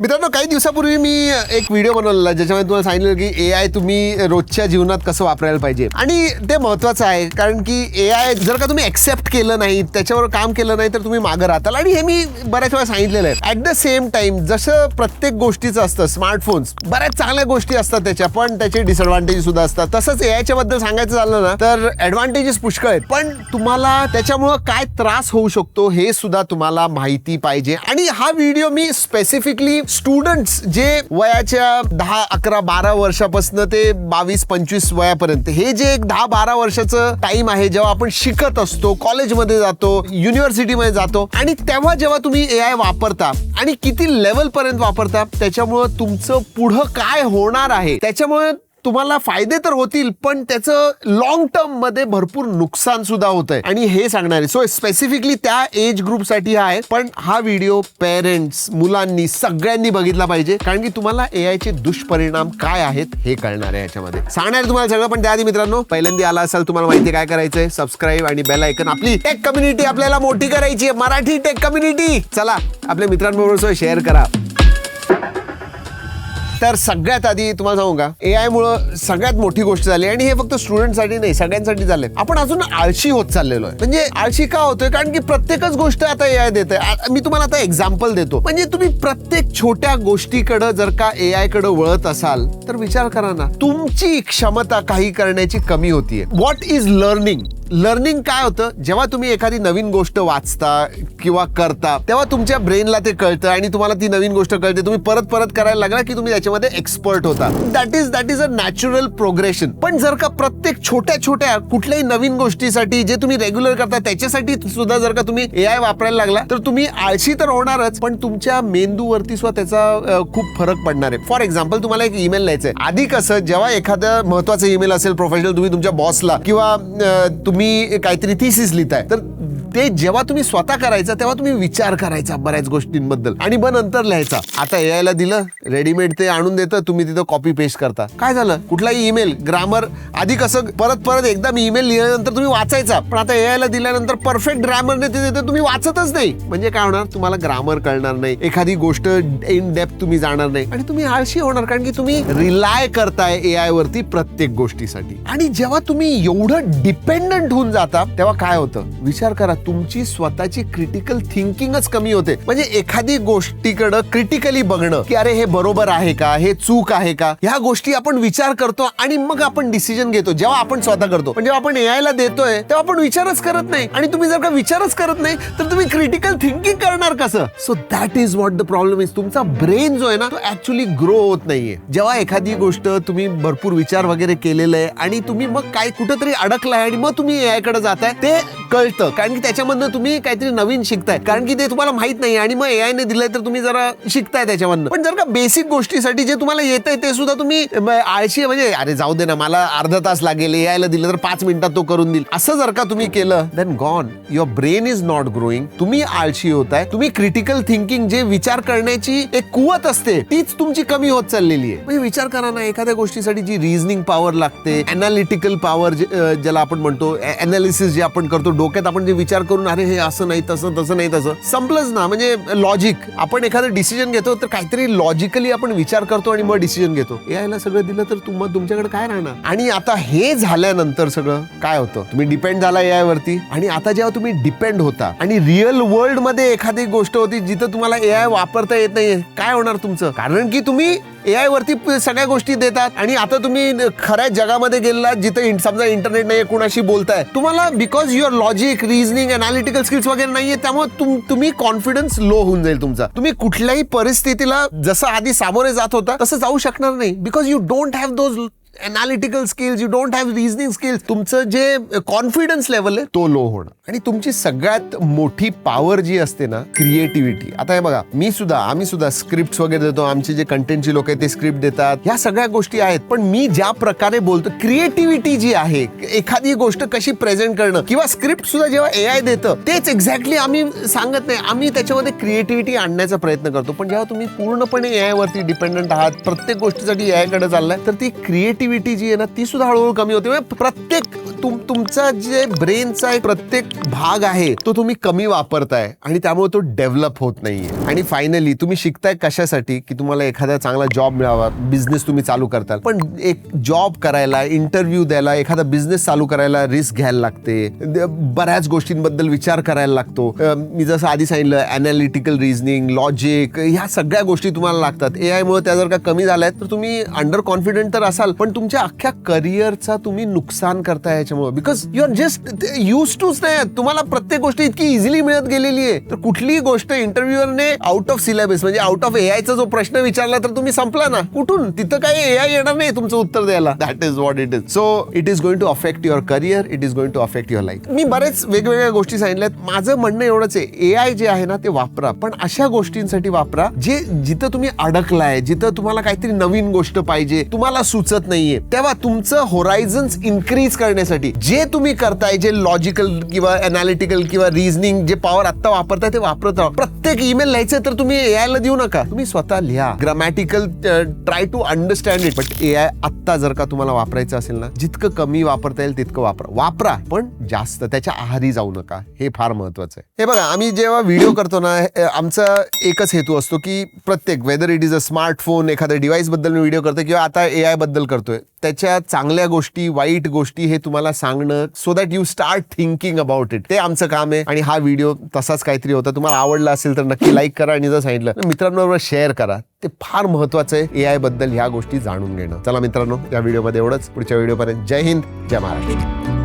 मित्रांनो, काही दिवसापूर्वी मी एक व्हिडिओ बनवलेला ज्याच्यामध्ये तुम्हाला सांगितलं की एआय तुम्ही रोजच्या जीवनात कसं वापरायला पाहिजे. आणि ते महत्त्वाचं आहे, कारण की एआय जर का तुम्ही एक्सेप्ट केलं नाही, त्याच्यावर काम केलं नाही, तर तुम्ही मागं राहताल. आणि हे मी बऱ्याच वेळा सांगितलेलं आहे. ॲट द सेम टाइम जसं प्रत्येक गोष्टीचं असतं, स्मार्टफोन्स बऱ्याच चांगल्या गोष्टी असतात त्याच्या, पण त्याचे डिसएडव्हान्टेज सुद्धा असतात. तसंच एआयच्या बद्दल सांगायचं झालं ना तर ॲडव्हान्टेजेस पुष्कळ आहेत, पण तुम्हाला त्याच्यामुळं काय त्रास होऊ शकतो हे सुद्धा तुम्हाला माहिती पाहिजे. आणि हा व्हिडिओ मी स्पेसिफिकली स्टुडंट्स जे वयाच्या 10, 11, 12 वर्षापासून ते 22, 25 वयापर्यंत, हे जे एक 10-12 वर्षाचं टाइम आहे, जेव्हा आपण शिकत असतो, कॉलेजमध्ये जातो, युनिव्हर्सिटीमध्ये जातो, आणि तेव्हा जेव्हा तुम्ही एआय वापरता आणि किती लेवल पर्यंत वापरता, त्याच्यामुळं तुमचं पुढं काय होणार आहे, त्याच्यामुळे तुम्हाला फायदे तर होतील, पण त्याचं लॉंग टर्म मध्ये भरपूर नुकसान सुद्धा होत आहे, आणि हे सांगणार आहे. सो स्पेसिफिकली त्या एज ग्रुपसाठी आहे, पण हा व्हिडिओ पेरेंट्स, मुलांनी, सगळ्यांनी बघितला पाहिजे, कारण की तुम्हाला एआय चे दुष्परिणाम काय आहेत हे कळणार आहे. याच्यामध्ये सांगणार आहे तुम्हाला सगळं. पण त्याआधी मित्रांनो, पहिल्यांदा आला असाल, तुम्हाला माहिती काय करायचंय, सबस्क्राईब आणि बेल आयकन. आपली टेक कम्युनिटी आपल्याला मोठी करायची आहे, मराठी टेक कम्युनिटी. चला आपल्या मित्रांबरोबर शेअर करा. तर सगळ्यात आधी तुम्हाला सांगू का, एआय मुळे सगळ्यात मोठी गोष्ट झाली, आणि हे फक्त स्टुडंटसाठी नाही, सगळ्यांसाठी झालंय. आपण अजून आळशी होत चाललेलो आहे. म्हणजे आळशी का होतोय, कारण की प्रत्येकच गोष्ट आता एआय देते. मी तुम्हाला आता एक्झाम्पल देतो. म्हणजे तुम्ही प्रत्येक छोट्या गोष्टीकडे जर का एआय कडे वळत असाल, तर विचार करा ना, तुमची क्षमता काही करण्याची कमी होतीये. What is learning? लर्निंग काय होतं, जेव्हा तुम्ही एखादी नवीन गोष्ट वाचता किंवा करता, तेव्हा तुमच्या ब्रेनला ते कळतं आणि तुम्हाला ती नवीन गोष्ट कळते. तुम्ही परत परत करायला लागला की तुम्ही त्याच्यामध्ये एक्सपर्ट होता. That is a natural progression. पण जर का प्रत्येक छोट्या छोट्या कुठल्याही नवीन गोष्टीसाठी जे तुम्ही रेग्युलर करता त्याच्यासाठी सुद्धा जर का तुम्ही एआय वापरायला लागला, तर तुम्ही आळशी तर होणारच, पण तुमच्या मेंदूवरती सुद्धा त्याचा खूप फरक पडणार आहे. फॉर एक्झाम्पल, तुम्हाला एक ईमेल लिहायचंय. आधी कसं, जेव्हा एखादा महत्वाचा ईमेल असेल प्रोफेशनल, तुम्ही तुमच्या बॉसला किंवा तुम्ही काहीतरी थिसिस लिहिताय, तर ते जेव्हा तुम्ही स्वतः करायचा तेव्हा तुम्ही विचार करायचा बऱ्याच गोष्टींबद्दल, आणि मग नंतर लिहायचा. आता एआय ला दिलं, रेडीमेड ते आणून देतं, तुम्ही तिथं कॉपी पेस्ट करता. काय झालं, कुठलाही ईमेल ग्रामर, आधी कसं परत परत एकदा मी ईमेल लिहिल्यानंतर तुम्ही वाचायचा, पण आता एआय ला दिल्यानंतर परफेक्ट ग्रामरने ते देतं, तुम्ही वाचतच नाही. म्हणजे काय होणार, तुम्हाला ग्रामर कळणार नाही, एखादी गोष्ट इन डेप्थ तुम्ही जाणार नाही, आणि तुम्ही आळशी होणार, कारण की तुम्ही रिलाय करताय एआय वरती प्रत्येक गोष्टीसाठी. आणि जेव्हा तुम्ही एवढं डिपेंडंट होऊन जाता, तेव्हा काय होतं, विचार करा, तुमची स्वतःची क्रिटिकल थिंकिंगच कमी होते. म्हणजे एखादी गोष्टीकडे क्रिटिकली बघणं, की अरे हे बरोबर आहे का, हे चूक आहे का, ह्या गोष्टी आपण विचार करतो आणि मग आपण डिसिजन घेतो. जेव्हा आपण स्वतः करतो, पण जेव्हा आपण एआय ला देतोय तेव्हा आपण विचारच करत नाही. आणि तुम्ही जर का विचारच करत नाही, तर तुम्ही क्रिटिकल थिंकिंग करणार कसं? So that is what the problem is. तुमचा ब्रेन जो आहे ना, तो ऍक्च्युअली ग्रो होत नाहीये. जेव्हा एखादी गोष्ट तुम्ही भरपूर विचार वगैरे केलेलं आहे आणि तुम्ही मग काय कुठंतरी अडकलाय आणि मग तुम्ही एआय कडे जाताय, ते कळतं, कारण की त्याच्यामधनं तुम्ही काहीतरी नवीन शिकताय, कारण की ते तुम्हाला माहित नाही, आणि मग एआय ने दिलंय तर तुम्ही जरा शिकताय त्याच्यामधनं. पण जर का बेसिक गोष्टीसाठी जे तुम्हाला येतंय ते सुद्धा तुम्ही आळशी, म्हणजे अरे जाऊ दे ना, मला अर्धा तास लागेल, एआय ला दिलं तर 5 मिनिटात तो करून देईल, असं जर का तुम्ही केलं, then gone, your brain is not growing. तुम्ही आळशी होताय. तुम्ही क्रिटिकल थिंकिंग, जे विचार करण्याची एक कुवत असते, तीच तुमची कमी होत चाललेली आहे. म्हणजे विचार करा ना, एखाद्या गोष्टीसाठी जी रिझनिंग पॉवर लागते, अनालिटिकल पॉवर ज्याला आपण म्हणतो, अनालिसिस जे आपण करतो, डोक्यात आपण जे विचार करून, अरे हे असं नाही, तसं नाही, तसं संपलंच ना. म्हणजे लॉजिक, आपण एखादं डिसिजन घेतो तर काहीतरी लॉजिकली आपण विचार करतो आणि मग डिसिजन घेतो. एआयला सगळं दिलं तर तुमच्याकडे काय राहणार? आणि आता हे झाल्यानंतर सगळं काय होतं, तुम्ही डिपेंड झाला एआय वरती. आणि आता जेव्हा तुम्ही डिपेंड होता आणि रिअल वर्ल्ड मध्ये एखादी गोष्ट होती जिथं तुम्हाला एआय वापरता येत नाही, काय होणार तुमचं? कारण की तुम्ही एआय वरती सगळ्या गोष्टी देतात, आणि आता तुम्ही खऱ्या जगामध्ये गेलात जिथे समजा इंटरनेट नाहीये, कुणाशी बोलताय, तुम्हाला because your logic, reasoning, analytical skills वगैरे नाहीये, त्यामुळे तुम्ही कॉन्फिडन्स लो होऊन जाईल तुमचा. तुम्ही कुठल्याही परिस्थितीला जसं आधी सामोरे जात होता तसं जाऊ शकणार नाही, because you don't have those analytical skills, you don't have reasoning skills. तुमचं जे कॉन्फिडन्स लेवल आहे तो लो होणं. आणि तुमची सगळ्यात मोठी पॉवर जी असते ना, क्रिएटिव्हिटी. आता हे बघा, आम्ही सुद्धा स्क्रिप्ट वगैरे देतो, आमचे जे कंटेंटचे लोक आहेत ते स्क्रिप्ट देतात, ह्या सगळ्या गोष्टी आहेत. पण मी ज्या प्रकारे बोलतो, क्रिएटिव्हिटी जी आहे, एखादी गोष्ट कशी प्रेझेंट करणं, किंवा स्क्रिप्ट सुद्धा जेव्हा एआय देतं, तेच एक्झॅक्टली आम्ही सांगत नाही, आम्ही त्याच्यामध्ये क्रिएटिव्हिटी आणण्याचा प्रयत्न करतो. पण जेव्हा तुम्ही पूर्णपणे एआय वरती डिपेंडंट आहात, प्रत्येक गोष्टीसाठी एआय कडे चाललाय, तर ती क्रिएटिव्हिटी क्रिएटिव्हिटी जी आहे ना ती सुद्धा हळूहळू कमी होते. म्हणजे प्रत्येक तुमचा जे ब्रेनचा एक प्रत्येक भाग आहे तो तुम्ही कमी वापरताय आणि त्यामुळे तो डेव्हलप होत नाहीये. आणि फायनली तुम्ही शिकताय कशासाठी की तुम्हाला एखादा चांगला जॉब मिळावा, बिझनेस तुम्ही चालू करताल. पण एक जॉब करायला, इंटरव्ह्यू द्यायला, एखादा बिझनेस चालू करायला रिस्क घ्यायला लागते, बऱ्याच गोष्टींबद्दल विचार करायला लागतो. मी जसं आधी सांगितलं अनालिटिकल रिझनिंग, लॉजिक, ह्या सगळ्या गोष्टी तुम्हाला लागतात. एआय मुळे त्या जर का कमी झाल्या तर तुम्ही अंडर कॉन्फिडंट तर असाल पण तुमच्या अख्ख्या करिअरचा तुम्ही नुकसान करताय याच्यामुळे. Because you are just use टूच नाही. तुम्हाला प्रत्येक गोष्ट इतकी इझिली मिळत गेलेली आहे तर कुठलीही गोष्ट इंटरव्ह्यूअरने आउट ऑफ सिलेबस म्हणजे आउट ऑफ एआयचा जो प्रश्न विचारला तर तुम्ही संपला ना. कुठून तिथं काही एआय येणार नाही तुमचं उत्तर द्यायला. That is what it is. So it is going to affect your career, it is going to affect your life. मी बरेच वेगवेगळ्या गोष्टी सांगितल्यात. माझं म्हणणं एवढंच आहे, एआय जे आहे ना ते वापरा पण अशा गोष्टींसाठी वापरा जे जिथं तुम्ही अडकलाय, जिथं तुम्हाला काहीतरी नवीन गोष्ट पाहिजे, तुम्हाला सुचत नाहीये, तेव्हा तुमचं होरायझन्स इन्क्रीज करण्यासाठी जे तुम्ही करताय, जे लॉजिकल किंवा अनालिटिकल किंवा रिझनिंग जे पॉवर आता वापरताय ते वापरत राहा. प्रत्येक ईमेल लिहायचं तर तुम्ही एआय ला देऊ नका, तुम्ही स्वतः लिहा. Grammatical try to understand it. But AI आत्ता जर का तुम्हाला वापरायचं असेल ना जितकं कमी वापरता येईल तितकं वापरा पण जास्त त्याच्या आहारी जाऊ नका. हे फार महत्वाचं आहे. हे बघा, आम्ही जेव्हा व्हिडिओ करतो ना आमचा एकच हेतू असतो की प्रत्येक whether it is a smartphone, एखाद्या डिव्हाइस बद्दल मी व्हिडिओ करतोय किंवा आता एआय बद्दल करतोय, त्याच्या चांगल्या गोष्टी, वाईट गोष्टी हे तुम्हाला सांगणं so that you start thinking about it. ते आमचं काम आहे. आणि हा व्हिडिओ तसाच काहीतरी होता. तुम्हाला आवडला असेल तर नक्की लाईक करा आणि जर सांगितलं मित्रांबरोबर शेअर करा. ते फार महत्वाचं आहे एआय बद्दल ह्या गोष्टी जाणून घेणं. चला मित्रांनो, या व्हिडिओमध्ये एवढंच. पुढच्या व्हिडिओपर्यंत जय हिंद, जय महाराष्ट्र.